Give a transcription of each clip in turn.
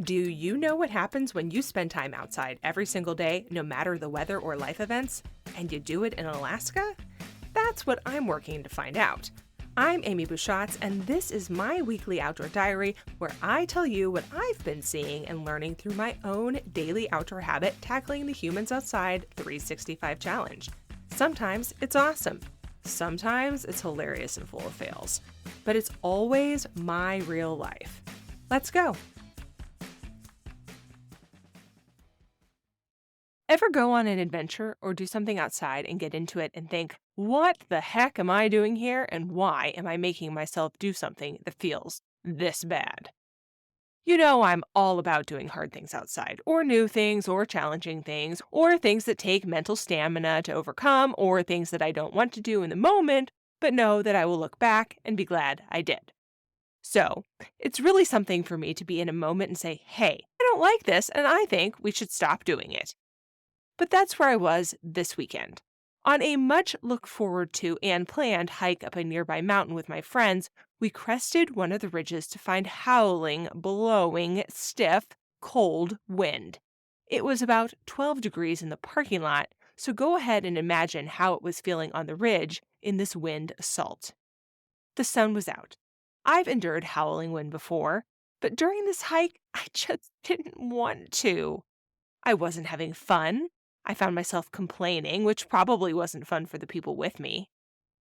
Do you know what happens when you spend time outside every single day, no matter the weather or life events, and you do it in Alaska? That's what I'm working to find out. I'm Amy Bouchatz, and this is my weekly outdoor diary where I tell you what I've been seeing and learning through my own daily outdoor habit tackling the Humans Outside 365 challenge. Sometimes it's awesome. Sometimes it's hilarious and full of fails. But it's always my real life. Let's go. Ever go on an adventure or do something outside and get into it and think, what the heck am I doing here and why am I making myself do something that feels this bad? You know I'm all about doing hard things outside, or new things, or challenging things, or things that take mental stamina to overcome, or things that I don't want to do in the moment, but know that I will look back and be glad I did. So, it's really something for me to be in a moment and say, hey, I don't like this and I think we should stop doing it. But that's where I was this weekend. On a much looked forward to and planned hike up a nearby mountain with my friends, we crested one of the ridges to find howling, blowing, stiff, cold wind. It was about 12 degrees in the parking lot, so go ahead and imagine how it was feeling on the ridge in this wind assault. The sun was out. I've endured howling wind before, but during this hike, I just didn't want to. I wasn't having fun. I found myself complaining, which probably wasn't fun for the people with me.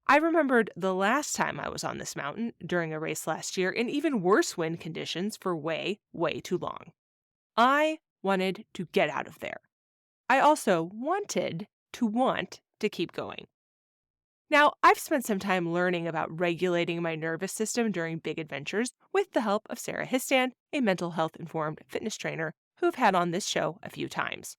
I remembered the last time I was on this mountain during a race last year in even worse wind conditions for way, way too long. I wanted to get out of there. I also wanted to keep going. Now, I've spent some time learning about regulating my nervous system during big adventures with the help of Sarah Histan, a mental health-informed fitness trainer who I've had on this show a few times.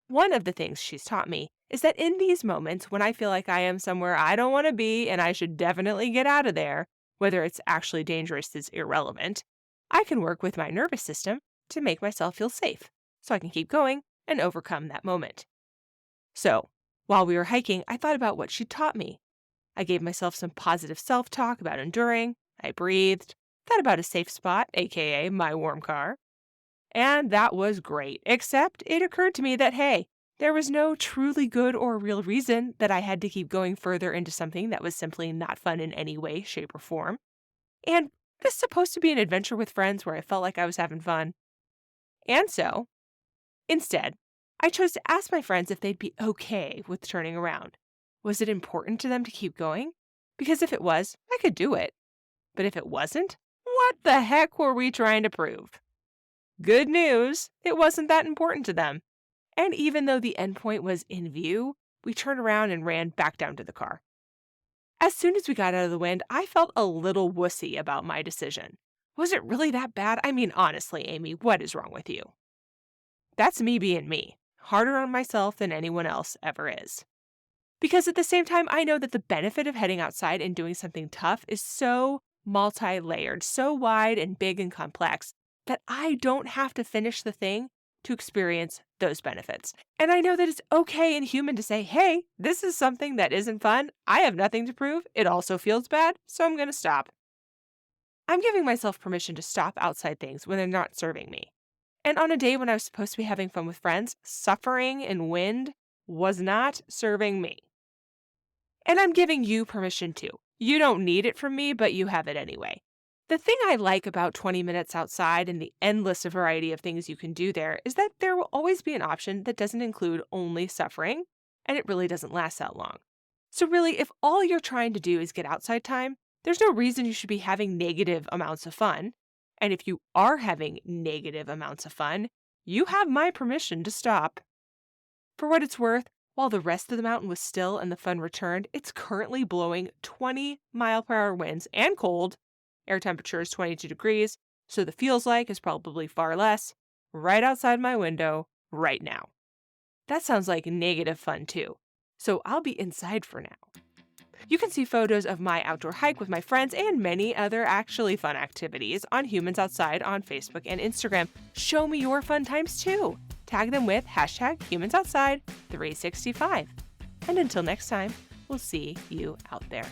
One of the things she's taught me is that in these moments when I feel like I am somewhere I don't want to be and I should definitely get out of there, whether it's actually dangerous is irrelevant, I can work with my nervous system to make myself feel safe so I can keep going and overcome that moment. So, while we were hiking, I thought about what she taught me. I gave myself some positive self-talk about enduring, I breathed, thought about a safe spot, aka my warm car. And that was great, except it occurred to me that, hey, there was no truly good or real reason that I had to keep going further into something that was simply not fun in any way, shape, or form. And this is supposed to be an adventure with friends where I felt like I was having fun. And so, instead, I chose to ask my friends if they'd be okay with turning around. Was it important to them to keep going? Because if it was, I could do it. But if it wasn't, what the heck were we trying to prove? Good news, it wasn't that important to them. And even though the endpoint was in view, we turned around and ran back down to the car. As soon as we got out of the wind, I felt a little wussy about my decision. Was it really that bad? I mean, honestly, Amy, what is wrong with you? That's me being me, harder on myself than anyone else ever is. Because at the same time, I know that the benefit of heading outside and doing something tough is so multi-layered, so wide and big and complex, that I don't have to finish the thing to experience those benefits. And I know that it's okay and human to say, hey, this is something that isn't fun. I have nothing to prove. It also feels bad, so I'm going to stop. I'm giving myself permission to stop outside things when they're not serving me. And on a day when I was supposed to be having fun with friends, suffering in wind was not serving me. And I'm giving you permission too. You don't need it from me, but you have it anyway. The thing I like about 20 minutes outside and the endless variety of things you can do there is that there will always be an option that doesn't include only suffering, and it really doesn't last that long. So really, if all you're trying to do is get outside time, there's no reason you should be having negative amounts of fun. And if you are having negative amounts of fun, you have my permission to stop. For what it's worth, while the rest of the mountain was still and the fun returned, it's currently blowing 20-mile-per-hour winds and cold. Air temperature is 22 degrees, so the feels like is probably far less, right outside my window right now. That sounds like negative fun too, so I'll be inside for now. You can see photos of my outdoor hike with my friends and many other actually fun activities on Humans Outside on Facebook and Instagram. Show me your fun times too. Tag them with #HumansOutside365. And until next time, we'll see you out there.